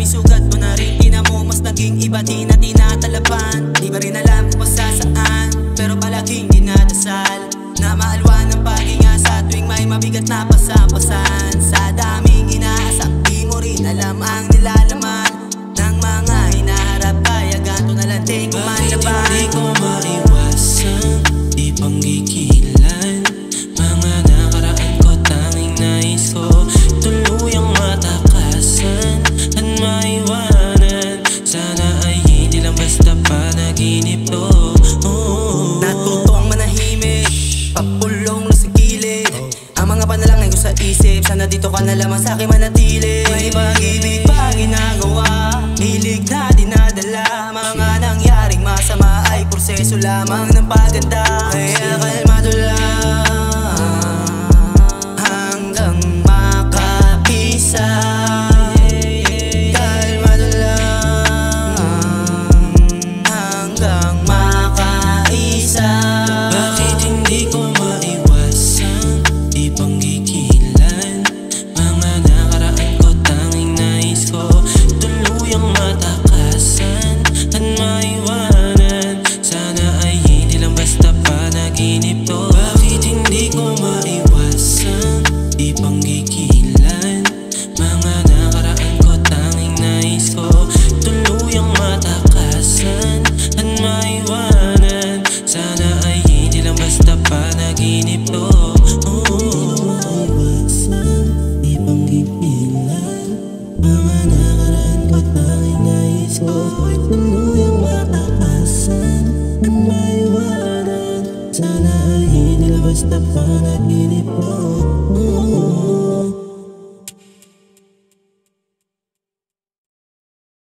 sugat ko na rin. Di na mo mas naging iba, di na tinatalapan. Di ba rin alam kung pasasaan, pero palaging dinadasal na maalwan ng paghinga sa tuwing may mabigat na pasampasan. Sa daming inaasam, di mo rin alam ang nilalaman ng mga hinaharap, kaya ganto na lang din kumalaban. Bakit hindi ko maiwasan, di panggigilan mga nakaraan ko, tanging nais ko tuluyang matakasan at maiwanan. Sana ay hindi lang basta panaginip to. Natutong manahimik, papulong na sa gilid. Ang mga panalangin ko sa isip, sana dito ka na lamang sa'kin manatili. May pag-ibig pa ginagawa, hilig na dinadala. Mga nangyaring masama ay proseso lamang ng paganda. Kaya kalmado lang hanggang makapisa. Kalmado lang hanggang makaisa. Bakit hindi ko maiwasan, di panggigilan mga nakaraan ko, tanging nais ko tuluyang matakasan at maiwanan. Sana ay hindi lang basta panaginip to. Bakit hindi ko maiwasan, di panggigilan mga nakaraan ko, tanging nais ko tuluyang matakasan at maiwanan. Sana ay hindi lang basta panaginip to. Maiwasan, di panggigilan mga nakaraan ko, tanging nais ko tuluyang matakasan at maiwanan. Sana ay hindi lang basta panaginip to.